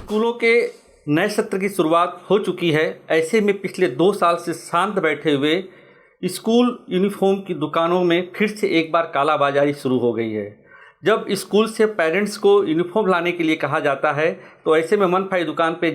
स्कूलों के नए सत्र की शुरुआत हो चुकी है। ऐसे में पिछले 2 साल से शांत बैठे हुए स्कूल यूनिफॉर्म की दुकानों में फिर से एक बार कालाबाजारी शुरू हो गई है। जब स्कूल से पेरेंट्स को यूनिफॉर्म लाने के लिए कहा जाता है तो ऐसे में मन भाई दुकान पे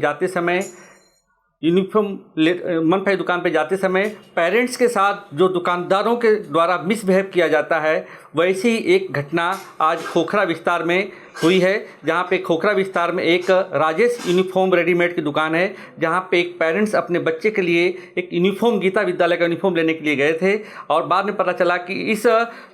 जाते समय पेरेंट्स के साथ जो दुकानदारों के द्वारा मिसबिहेव किया जाता है, वैसी ही एक घटना आज खोखरा विस्तार में हुई है। जहां पे खोखरा विस्तार में एक राजेश यूनिफॉर्म रेडीमेड की दुकान है, जहां पे एक पेरेंट्स अपने बच्चे के लिए एक यूनिफॉर्म गीता विद्यालय का यूनिफॉर्म लेने के लिए गए थे और बाद में पता चला कि इस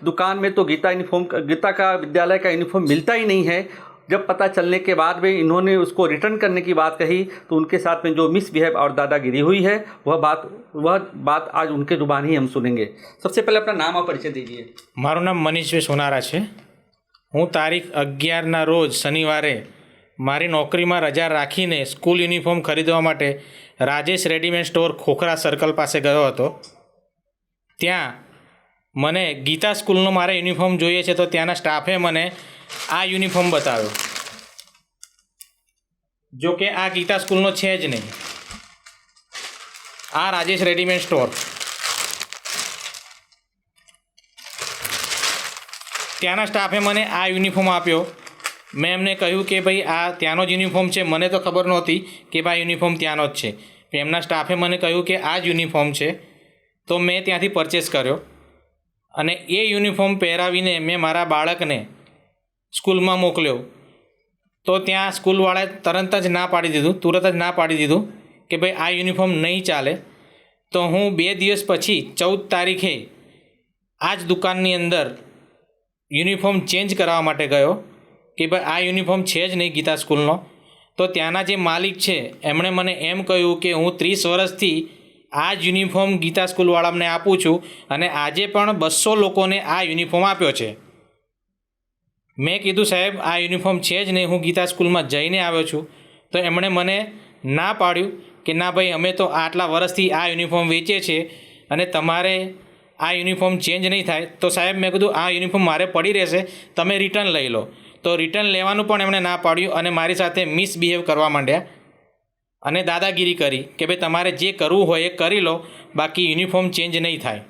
दुकान में तो गीता का विद्यालय का यूनिफॉर्म मिलता ही नहीं है। जब पता चलने के बाद में इन्होंने उसको रिटर्न करने की बात कही तो उनके साथ में जो मिसबिहेव और दादागिरी हुई है वह बात आज उनके जुबान ही हम सुनेंगे। सबसे पहले अपना नाम और परिचय दीजिए। मारू नाम मनीषભાઈ સોનારા છે। હું તારીખ 11ના રોજ શનિવારે મારી નોકરીમાં રજા રાખીને સ્કૂલ યુનિફોર્મ ખરીદવા માટે Rajesh readymade store Khokhra circle પાસે ગયો હતો। ત્યાં મને ગીતા સ્કૂલનો મારે યુનિફોર્મ જોઈએ છે તો ત્યાંના સ્ટાફે મને આ યુનિફોર્મ બતાવ્યો, જો કે આ ગીતા સ્કૂલનો છે જ નહીં। આ રાજેશ રેડીમેડ સ્ટોર, ત્યાંના સ્ટાફે મને આ યુનિફોર્મ આપ્યો। મેં એમને કહ્યું કે ભાઈ આ ત્યાંનો જ યુનિફોર્મ છે, મને તો ખબર નહોતી કે ભાઈ યુનિફોર્મ ત્યાંનો જ છે। એમના સ્ટાફે મને કહ્યું કે આ જ યુનિફોર્મ છે, તો મેં ત્યાંથી પરચેસ કર્યો અને એ યુનિફોર્મ પહેરાવીને મેં મારા બાળકને સ્કૂલમાં મોકલ્યો। તો ત્યાં સ્કૂલવાળાએ તરત જ ના પાડી દીધું કે ભાઈ આ યુનિફોર્મ નહીં ચાલે। તો હું 2 દિવસ પછી 14 તારીખે આ જ દુકાનની અંદર યુનિફોર્મ ચેન્જ કરાવવા માટે ગયો કે ભાઈ આ યુનિફોર્મ છે જ નહીં ગીતા સ્કૂલનો। તો ત્યાંના જે માલિક છે એમણે મને એમ કહ્યું કે હું 30 વર્ષથી આ જ યુનિફોર્મ ગીતા સ્કૂલવાળાને આપું છું અને આજે પણ 200 લોકોને આ યુનિફોર્મ આપ્યો છે। મેં કીધું સાહેબ આ યુનિફોર્મ છે જ નહીં, હું ગીતા સ્કૂલમાં જઈને આવ્યો છું। તો એમણે મને ના પાડ્યું કે ના ભાઈ અમે તો આટલા વર્ષથી આ યુનિફોર્મ વેચીએ છીએ અને તમારે આ યુનિફોર્મ ચેન્જ નહીં થાય। તો સાહેબ મેં કીધું આ યુનિફોર્મ મારે પડી રહેશે, તમે રિટર્ન લઈ લો। તો રિટર્ન લેવાનું પણ એમણે ના પાડ્યું અને મારી સાથે મિસબિહેવ કરવા માંડ્યા અને દાદાગીરી કરી કે ભાઈ તમારે જે કરવું હોય એ કરી લો, બાકી યુનિફોર્મ ચેન્જ નહીં થાય।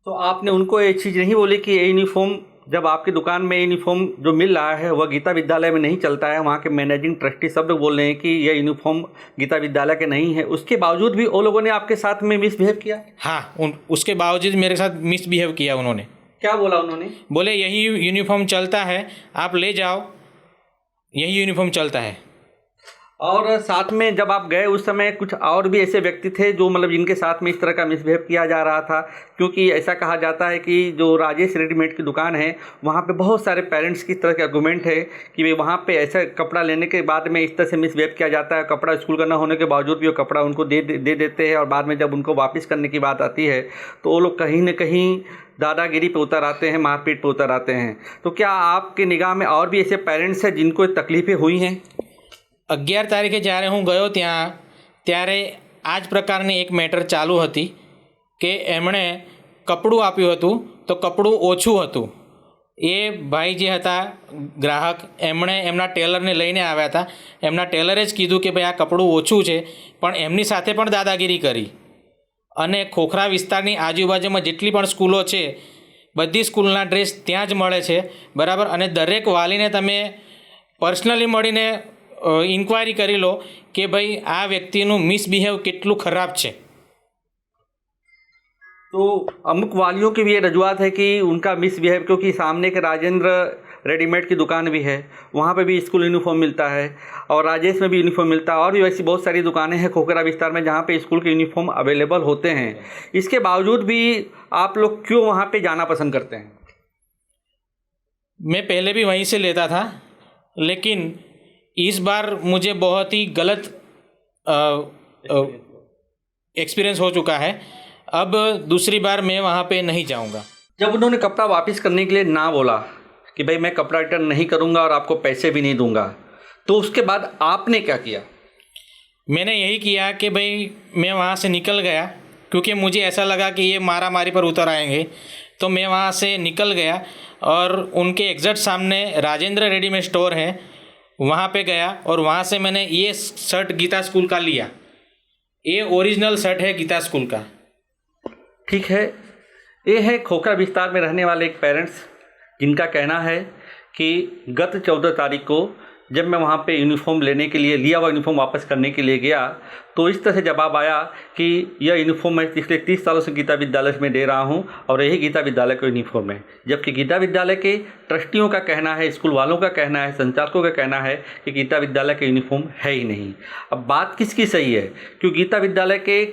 तो आपने उनको ये चीज़ नहीं बोली कि ये यूनिफॉर्म जब आपकी दुकान में यूनिफॉर्म जो मिल रहा है वह गीता विद्यालय में नहीं चलता है, वहाँ के मैनेजिंग ट्रस्टी सब लोग बोल रहे हैं कि यह यूनिफॉर्म गीता विद्यालय के नहीं है, उसके बावजूद भी वो लोगों ने आपके साथ में मिसबिहेव किया? हाँ, उसके बावजूद मेरे साथ मिसबिहेव किया उन्होंने। क्या बोला उन्होंने? बोले यही यूनिफॉर्म चलता है, आप ले जाओ, यही यूनिफॉर्म चलता है। और साथ में जब आप गए उस समय कुछ और भी ऐसे व्यक्ति थे जो मतलब जिनके साथ में इस तरह का मिसबिहेव किया जा रहा था, क्योंकि ऐसा कहा जाता है कि जो राजेश रेडीमेड की दुकान है वहाँ पे बहुत सारे पेरेंट्स की तरह के आर्गूमेंट है कि भाई वहाँ पे ऐसा कपड़ा लेने के बाद में इस तरह से मिसबिहेव किया जाता है। कपड़ा स्कूल का न होने के बावजूद भी वो कपड़ा उनको दे देते हैं और बाद में जब उनको वापस करने की बात आती है तो वो लोग कहीं न कहीं दादागिरी पे उतर आते हैं, मारपीट पे उतर आते हैं। तो क्या आपके निगाह में और भी ऐसे पेरेंट्स हैं जिनको तकलीफ़ें हुई हैं? 11 તારીખે જ્યારે હું ગયો ત્યાં ત્યારે આ જ પ્રકારની એક મેટર ચાલુ હતી કે એમણે કપડું આપ્યું હતું તો કપડું ઓછું હતું। એ ભાઈ જે હતા ગ્રાહક એમણે એમના ટેલરને લઈને આવ્યા હતા, એમના ટેલરે જ કીધું કે ભાઈ આ કપડું ઓછું છે, પણ એમની સાથે પણ દાદાગીરી કરી। અને ખોખરા વિસ્તારની આજુબાજુમાં જેટલી પણ સ્કૂલો છે બધી સ્કૂલના ડ્રેસ ત્યાં જ મળે છે, બરાબર। અને દરેક વાલીને તમે પર્સનલી મળીને ઇન્ક્વાયરી કરી લો કે ભાઈ આ વ્યક્તિનું મિસબિહેવ કેટલું ખરાબ છે। तो अमुक वालियों की भी ये रजुआत है कि उनका मिसबिहेव, क्योंकि सामने के राजेंद्र रेडीमेड की दुकान भी है, वहाँ पे भी स्कूल यूनिफॉर्म मिलता है और राजेश में भी यूनिफॉर्म मिलता है और भी वैसी बहुत सारी दुकानें हैं खोखरा विस्तार में जहाँ पे स्कूल के यूनिफॉर्म अवेलेबल होते हैं। इसके बावजूद भी आप लोग क्यों वहाँ पे जाना पसंद करते हैं? मैं पहले भी वहीं से लेता था, लेकिन इस बार मुझे बहुत ही गलत एक्सपीरियंस हो चुका है। अब दूसरी बार मैं वहाँ पे नहीं जाऊँगा। जब उन्होंने कपड़ा वापस करने के लिए ना बोला कि भाई मैं कपड़ा रिटर्न नहीं करूँगा और आपको पैसे भी नहीं दूँगा, तो उसके बाद आपने क्या किया? मैंने यही किया कि भाई मैं वहाँ से निकल गया, क्योंकि मुझे ऐसा लगा कि ये मारामारी पर उतर आएंगे। तो मैं वहाँ से निकल गया और उनके एग्जैक्ट सामने राजेंद्र रेडीमेड स्टोर है, वहाँ पे गया और वहाँ से मैंने ये शर्ट गीता स्कूल का लिया। ये ओरिजिनल शर्ट है गीता स्कूल का। ठीक है, ये है खोखरा विस्तार में रहने वाले एक पेरेंट्स जिनका कहना है कि गत 14 तारीख को जब मैं वहाँ पे यूनिफॉर्म लेने के लिए लिया हुआ यूनिफॉर्म वापस करने के लिए गया तो इस तरह से जवाब आया कि यह यूनिफॉर्म मैं पिछले 30 सालों से गीता विद्यालय में दे रहा हूँ और यही गीता विद्यालय का यूनिफॉर्म है। जबकि गीता विद्यालय के ट्रस्टियों का कहना है, स्कूल वालों का कहना है, संचालकों का कहना है कि गीता विद्यालय का यूनिफॉर्म है ही नहीं। अब बात किसकी सही है? क्योंकि गीता विद्यालय के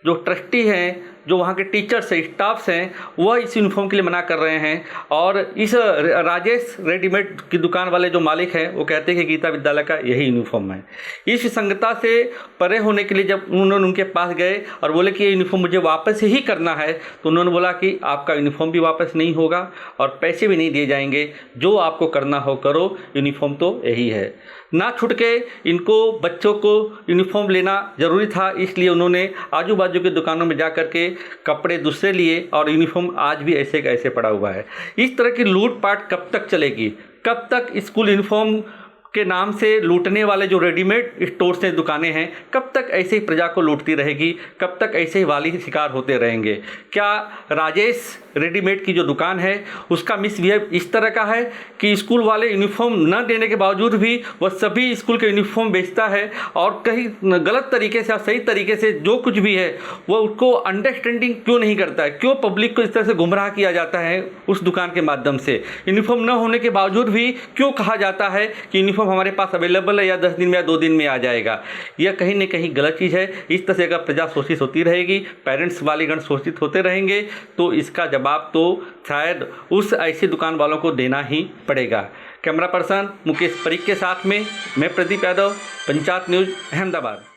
जो ट्रस्टी हैं, जो वहाँ के टीचर्स हैं, स्टाफ्स हैं, वह इस यूनिफॉर्म के लिए मना कर रहे हैं। और इस राजेश रेडीमेड की दुकान वाले जो मालिक हैं वो कहते हैं कि गीता विद्यालय का यही यूनिफॉर्म है। इस विसंगतता से परे होने के लिए जब उन्होंने उनके पास गए और बोले कि ये यूनिफॉर्म मुझे वापस ही करना है, तो उन्होंने बोला कि आपका यूनिफॉर्म भी वापस नहीं होगा और पैसे भी नहीं दिए जाएंगे, जो आपको करना हो करो, यूनिफॉर्म तो यही है। ना छूट के इनको बच्चों को यूनिफॉर्म लेना ज़रूरी था, इसलिए उन्होंने आजू बाजू की दुकानों में जा कर के कपड़े दूसरे लिए और यूनिफॉर्म आज भी ऐसे का ऐसे पड़ा हुआ है। इस तरह की लूटपाट कब तक चलेगी? कब तक स्कूल यूनिफॉर्म के नाम से लूटने वाले जो रेडीमेड स्टोर्स हैं, दुकानें हैं, कब तक ऐसे ही प्रजा को लूटती रहेगी? कब तक ऐसे ही वाली शिकार होते रहेंगे? क्या राजेश रेडीमेड की जो दुकान है उसका मिसबिहेव इस तरह का है कि स्कूल वाले यूनिफॉर्म न देने के बावजूद भी वह सभी स्कूल के यूनिफॉर्म बेचता है और कहीं गलत तरीके से या सही तरीके से जो कुछ भी है वह उसको अंडरस्टैंडिंग क्यों नहीं करता है? क्यों पब्लिक को इस तरह से गुमराह किया जाता है उस दुकान के माध्यम से? यूनिफॉर्म न होने के बावजूद भी क्यों कहा जाता है कि यूनिफॉर्म हमारे पास अवेलेबल है या 10 दिन में या 2 दिन में आ जाएगा? यह कहीं न कहीं गलत चीज़ है। इस तरह से अगर प्रजा शोषित होती रहेगी, पेरेंट्स वालीगण शोषित होते रहेंगे, तो इसका जवाब तो शायद उस ऐसी दुकान वालों को देना ही पड़ेगा। कैमरा पर्सन मुकेश परीख के साथ में मैं प्रदीप यादव, पंचायत न्यूज़, अहमदाबाद।